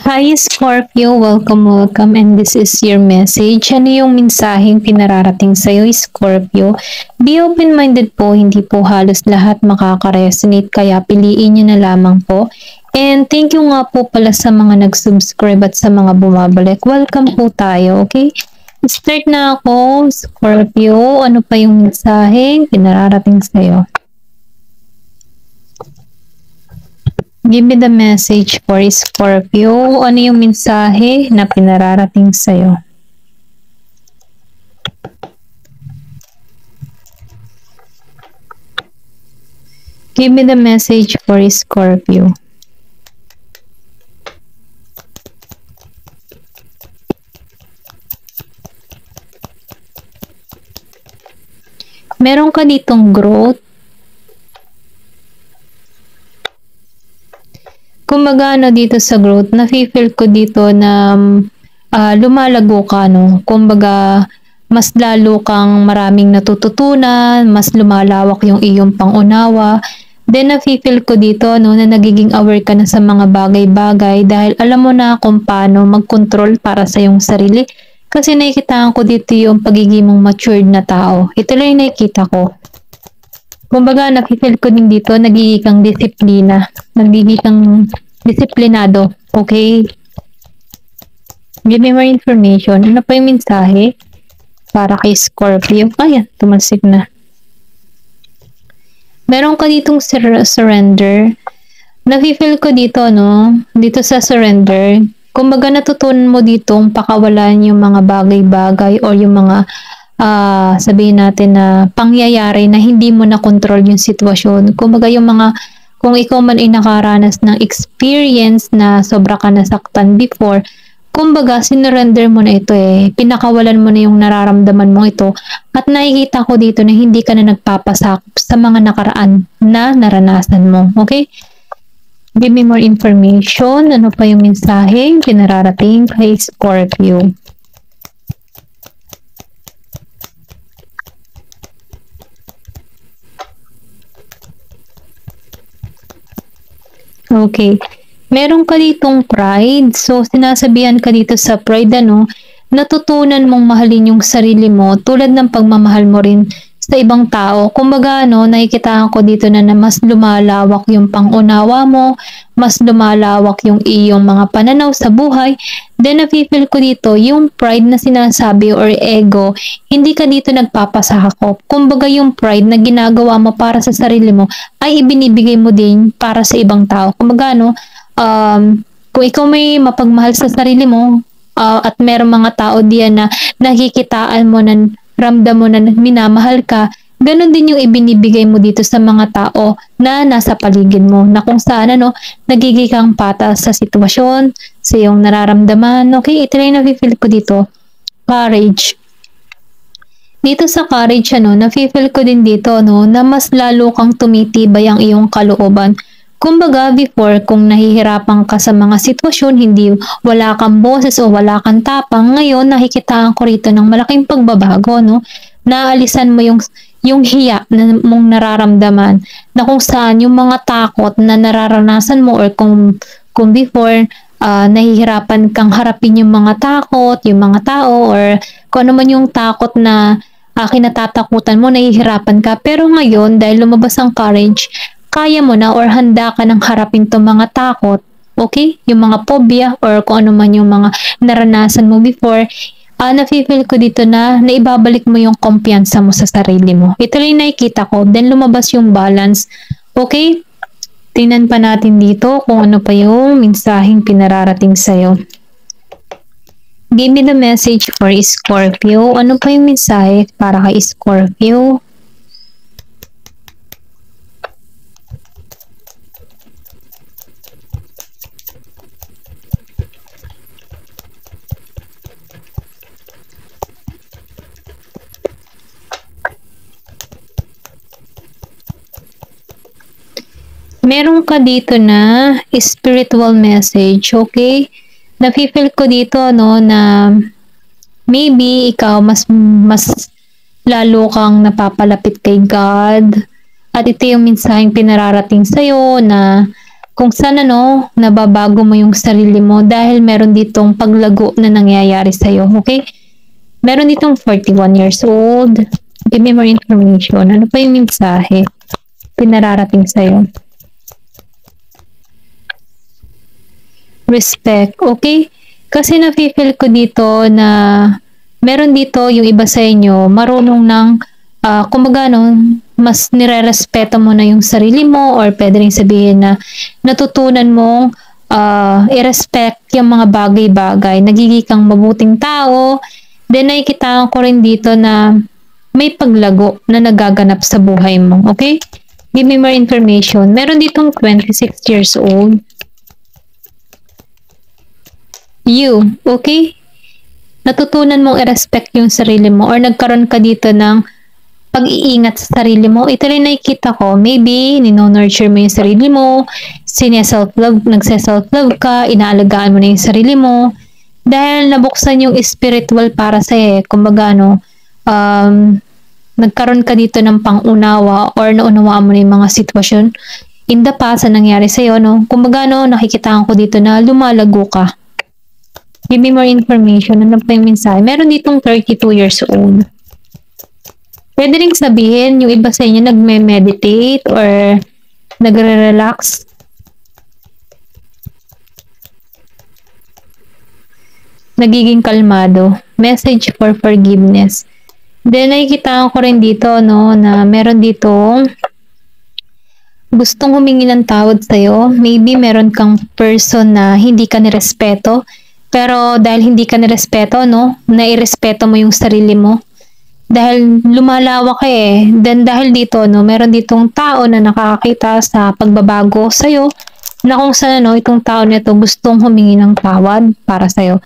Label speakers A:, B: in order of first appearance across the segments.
A: Hi Scorpio, welcome and this is your message. Ano yung mensaheng pinararating sa'yo Scorpio? Be open-minded po, hindi po halos lahat makaka-resonate kaya piliin nyo na lamang po. And thank you nga po pala sa mga nag-subscribe at sa mga bumabalik. Welcome po tayo, okay? Start na ako, Scorpio. Ano pa yung mensaheng pinararating sa'yo? Give me the message for Scorpio. Ano yung mensahe na pinararating sa'yo? Give me the message for Scorpio. Meron ka ditong growth. Kumbaga dito sa growth, nafe-feel ko dito na lumalago ka, no? Kumbaga, mas lalo kang maraming natututunan, mas lumalawak yung iyong pangunawa. Then nafe-feel ko dito na nagiging aware ka na sa mga bagay-bagay dahil alam mo na kung paano mag-control para sa iyong sarili. Kasi nakikita ko dito yung pagiging mong matured na tao. Ito lang yung nakikita ko. Kumbaga, nafe-feel ko din dito, nagiging kang disiplina. Nagiging kang disiplinado. Okay? Give me more information. Ano pa yung mensahe para kay Scorpio? Ayan, tumalsik na. Meron ka ditong surrender. Nafe-feel ko dito, no? Dito sa surrender. Kumbaga, natutunan mo ditong pakawalan yung mga bagay-bagay o yung mga sabihin natin na pangyayari na hindi mo na control yung sitwasyon. Kumbaga yung mga, kung ikaw man ay nakaranas ng experience na sobra ka nasaktan before, kumbaga sinurrender mo na ito pinakawalan mo na yung nararamdaman mo ito at nakikita ko dito na hindi ka na nagpapasakop sa mga nakaraan na naranasan mo. Okay? Give me more information. Ano pa yung mensahe pinararating kay Scorpio? Okay. Meron ka ditong pride. So, sinasabihan ka dito sa pride, natutunan mong mahalin yung sarili mo tulad ng pagmamahal mo rin sa ibang tao. Kumbaga, nakikita ko dito na mas lumalawak yung pangunawa mo, mas lumalawak yung iyong mga pananaw sa buhay. Then, nafe-feel ko dito, yung pride na sinasabi or ego, hindi ka dito nagpapasakop. Kumbaga, yung pride na ginagawa mo para sa sarili mo, ay ibinibigay mo din para sa ibang tao. Kumbaga, kung ikaw may mapagmahal sa sarili mo, at merong mga tao diyan na nakikitaan mo na ramdam mo na minamahal ka, ganun din yung ibinibigay mo dito sa mga tao na nasa paligid mo, na kung saan nagiging kang patas sa sitwasyon, sa iyong nararamdaman. Okay, ito lang na-feel ko dito. Courage. Dito sa courage, na-feel ko din dito, na mas lalo kang tumitibay ang iyong kalooban. Kumbaga, before, kung nahihirapan ka sa mga sitwasyon, wala kang boses o wala kang tapang, ngayon nakikitaan ko rito ng malaking pagbabago, Naalisan mo yung hiya na mong nararamdaman, na kung saan yung mga takot na nararanasan mo or kung before, nahihirapan kang harapin yung mga takot, yung mga tao, or kung ano man yung takot na kinatatakutan mo, nahihirapan ka. Pero ngayon, dahil lumabas ang courage, kaya mo na or handa ka ng harapin itong mga takot, okay? Yung mga phobia or kung ano man yung mga naranasan mo before, na-feel ko dito na naibabalik mo yung kumpiyansa mo sa sarili mo. Ito lang nakikita ko, then lumabas yung balance. Okay? Tingnan pa natin dito kung ano pa yung mensaheng pinararating sa'yo. Give me the message for Scorpio. Ano pa yung mensahe para kay Scorpio? Meron ka dito na spiritual message, okay? Nafe-feel ko dito, na maybe ikaw mas lalo kang napapalapit kay God. At ito yung mensaheng pinararating sa'yo na kung saan nababago mo yung sarili mo dahil meron ditong paglago na nangyayari sa'yo, okay? Meron ditong 41 years old. Give me more information. Ano pa yung mensahe pinararating sa'yo? Respect, okay? Kasi nafe-feel ko dito na meron dito yung iba sa inyo marunong ng kumbaga mas nire-respeto mo na yung sarili mo, or pwede rin sabihin na natutunan mong i-respect yung mga bagay-bagay. Nagiging kang mabuting tao. Then nakikita ko rin dito na may paglago na nagaganap sa buhay mo. Okay? Give me more information. Meron ditong 26 years old. You, okay? Natutunan mong i-respect yung sarili mo, or nagkaroon ka dito ng pag-iingat sa sarili mo. Ito rin nakikita ko, maybe nino-nurture mo yung sarili mo, nagse-self-love ka, inaalagaan mo na yung sarili mo, dahil nabuksan yung spiritual para sa'yo. Kumbaga, nagkaroon ka dito ng pangunawa, or naunawaan mo na yung mga sitwasyon in the past na nangyari sa'yo, Kumbaga, nakikitaan ko dito na lumalago ka. Give me more information. Ano pa yung mensahe? Meron ditong 32 years old. Pwede rin sabihin, yung iba sa inyo nagme-meditate or nagre-relax. Nagiging kalmado. Message for forgiveness. Then, nakikita ko rin dito, na meron dito gustong humingi ng tawad sa'yo. Maybe meron kang person na hindi ka nirespeto. Pero dahil hindi ka nirespeto, nairespeto mo yung sarili mo. Dahil lumalawak ka Then dahil dito, meron ditong tao na nakakakita sa pagbabago sa'yo, na kung saan, itong tao nito gustong humingi ng tawad para sa'yo.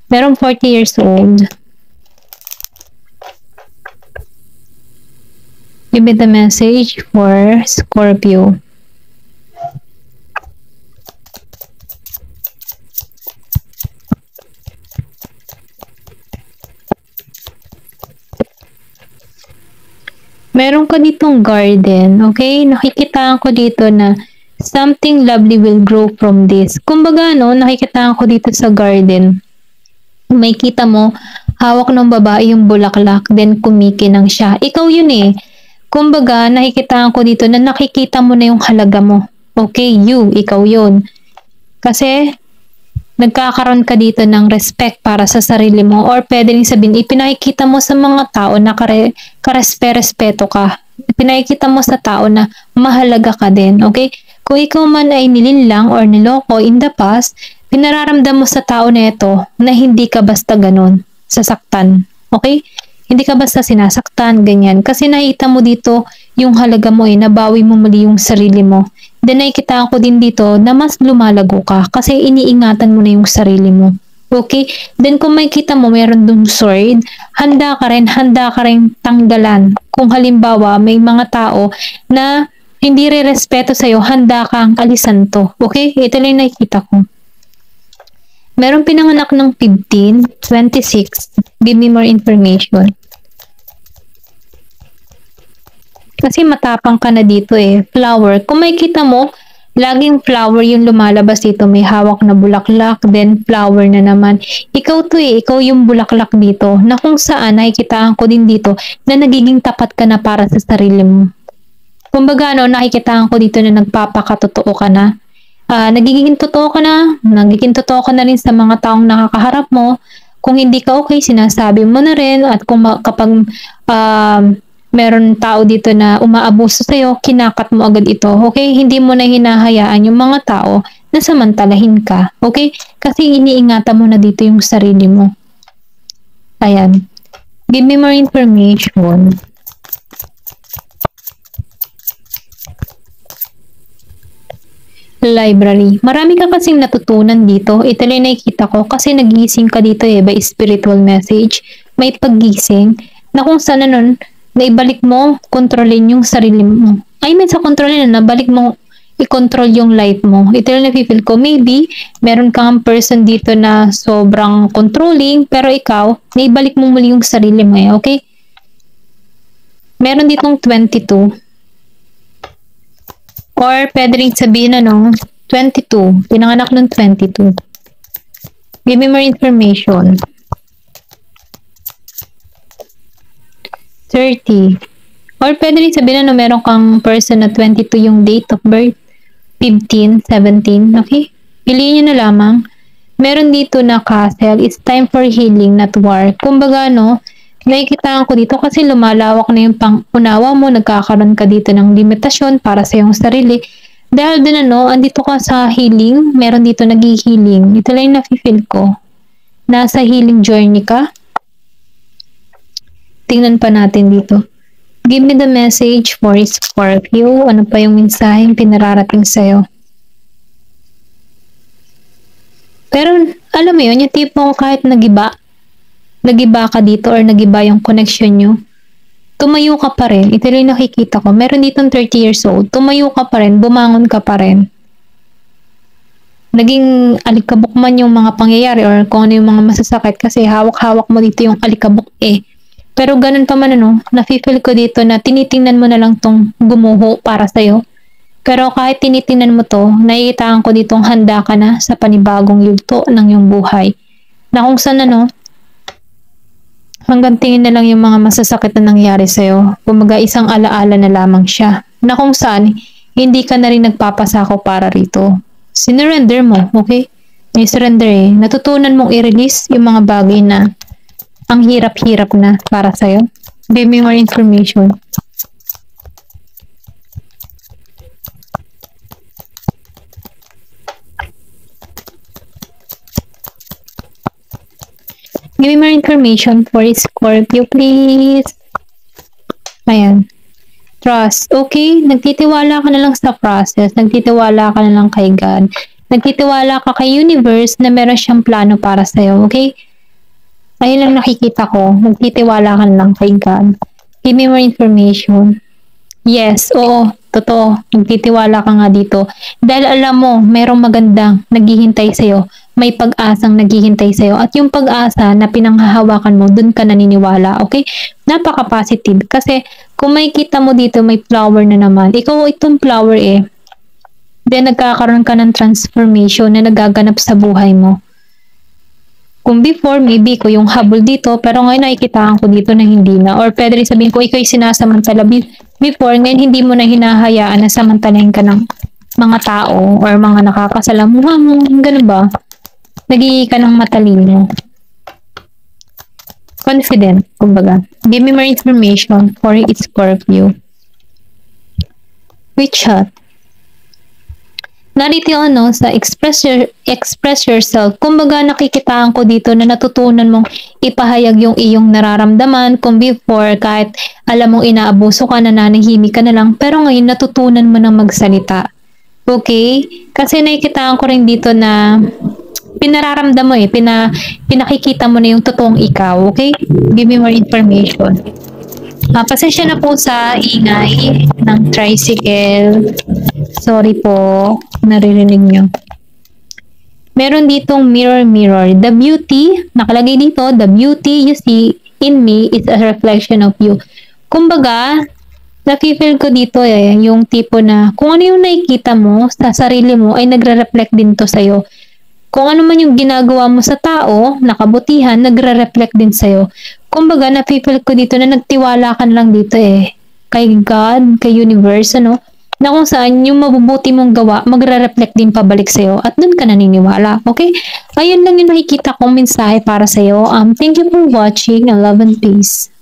A: Merong 40 years old. Give me the message for Scorpio. Meron ka ditong garden, okay? Nakikita ko dito na something lovely will grow from this. Kumbaga, nakikita ko dito sa garden. May kita mo, hawak ng babae yung bulaklak, then kumikinang siya. Ikaw yun Kumbaga, nakikita ko dito na nakikita mo na yung halaga mo. Okay, ikaw yun. Kasi, nagkakaroon ka dito ng respect para sa sarili mo, or pwede rin sabihin, ipinakikita mo sa mga tao na karespeto ka. Ipinakikita mo sa tao na mahalaga ka din, okay? Kung ikaw man ay nilinlang or niloko in the past, pinararamdam mo sa tao na ito na hindi ka basta ganun, sasaktan, okay? Hindi ka basta sinasaktan, ganyan. Kasi nakita mo dito yung halaga mo nabawi mo muli yung sarili mo. Then nakikita ko din dito na mas lumalago ka kasi iniingatan mo na yung sarili mo. Okay? Then kung makikita mo meron dong sword, handa ka rin tanggalan. Kung halimbawa may mga tao na hindi re-respeto sa'yo, handa kang alisan to. Okay? Ito lang nakikita ko. Meron pinanganak ng 15, 26. Give me more information. Kasi matapang ka na dito Flower. Kung makikita mo, laging flower yung lumalabas dito. May hawak na bulaklak, then flower na naman. Ikaw to ikaw yung bulaklak dito. Na kung saan, nakikitaan ko din dito na nagiging tapat ka na para sa sarili mo. Kumbaga, nakikitaan ko dito na nagpapakatotoo ka na. Nagiging totoo ka na rin sa mga taong nakakaharap mo. Kung hindi ka okay, sinasabi mo na rin. At kapag meron tao dito na umaabuso sa'yo, kinakat mo agad ito, okay? Hindi mo na hinahayaan yung mga tao na samantalahin ka, okay? Kasi iniingatan mo na dito yung sarili mo. Ayan. Give me more information. Library. Marami ka kasing natutunan dito. Ito lang nakikita ko kasi nagising ka dito by spiritual message. May paggising na kung saan naibalik mo, kontrolin yung sarili mo. Sa kontrolin nabalik mo, i-control yung life mo. Ito lang na-feel ko. Maybe, meron kang person dito na sobrang controlling, pero ikaw, naibalik mo muli yung sarili mo okay? Meron ditong 22. Or, pwede rin sabihin 22. Pinanganak ng 22. Give me more information. 30. Or pwede rin sabihin na meron kang person na 22 yung date of birth. 15, 17. Okay? Piliin nyo na lamang. Meron dito na castle. It's time for healing, not war. Kumbaga, no, nakikita ko dito kasi lumalawak na yung pang-unawa mo. Nagkakaroon ka dito ng limitasyon para sa iyong sarili. Dahil din, andito ka sa healing. Meron dito nag-healing. Ito lang yung nafe-feel ko. Nasa healing journey ka. Tingnan pa natin dito. Give me the message for Scorpio. Ano pa yung mensaheng pinararating sa'yo? Pero, alam mo yun, yung tipo kahit nagiba ka dito or nagiba yung connection nyo, tumayo ka pa rin. Ito rin nakikita ko. Meron ditong 30 years old. Tumayo ka pa rin. Bumangon ka pa rin. Naging alikabok man yung mga pangyayari or kung ano yung mga masasakit kasi hawak-hawak mo dito yung alikabok eh. Pero ganun pa man nafe-feel ko dito na tinitingnan mo na lang tong gumuho para sa'yo. Pero kahit tinitingnan mo to, nakikitaan ko ditong handa ka na sa panibagong yugto ng iyong buhay. Na kung saan hanggang tingin na lang yung mga masasakit na nangyari sa'yo. Kumaga isang alaala na lamang siya. Na kung saan, hindi ka na rin nagpapasako para rito. Sinurrender mo, okay? May surrender eh. Natutunan mong i-release yung mga bagay na ang hirap-hirap na para sa'yo. Give me more information. Give me more information for Scorpio, please. Ayan. Trust. Okay, nagtitiwala ka na lang sa process. Nagtitiwala ka na lang kay God. Nagtitiwala ka kay universe na meron siyang plano para sa'yo. Okay? Ayun lang nakikita ko. Nagtitiwala ka na lang kay God. Give me more information. Yes, oo. Totoo. Nagtitiwala ka nga dito. Dahil alam mo, merong magandang naghihintay sa'yo. May pag-asang naghihintay sa'yo. At yung pag-asa na pinanghahawakan mo, dun ka naniniwala. Okay? Napaka-positive. Kasi kung makikita mo dito, may flower na naman. Ikaw itong flower eh. Then nagkakaroon ka ng transformation na nagaganap sa buhay mo. Kung before, maybe ko yung habol dito, pero ngayon nakikitaan ko dito na hindi na. Or pwede rin sabihin ko, ikaw yung sinasamantala before, ngayon hindi mo na hinahayaan na samantalahin ka ng mga tao or mga nakakasalamuha mo. Ganun ba? Nagiging ka ng matalino. Confident, kumbaga. Give me more information for Scorpio. Which shot? Narito sa express yourself. Kumbaga nakikitaan ko dito na natutunan mong ipahayag yung iyong nararamdaman. Kung before, kahit alam mong inaabuso ka, nananahimik ka na lang, pero ngayon natutunan mo nang magsalita. Okay? Kasi nakikitaan ko rin dito na pinararamdam mo pinakikita mo na yung totoong ikaw. Okay? Give me more information. Pasensya na po sa ingay ng tricycle. Sorry po, naririnig nyo. Meron ditong mirror. The beauty, nakalagay dito, the beauty you see in me is a reflection of you. Kumbaga, nafe-feel ko dito yung tipo na kung ano yung nakikita mo sa sarili mo ay nagre-reflect din to sa'yo. Kung ano man yung ginagawa mo sa tao, nakabutihan, nagre-reflect din sa'yo. Kumbaga, nafe-feel ko dito na nagtiwala ka lang dito kay God, kay universe, na kung saan yung mabubuti mong gawa, magre-reflect din pabalik sa'yo at dun ka naniniwala. Okay? Ayun lang yung nakikita kong mensahe para sa'yo. Thank you for watching. Love and peace.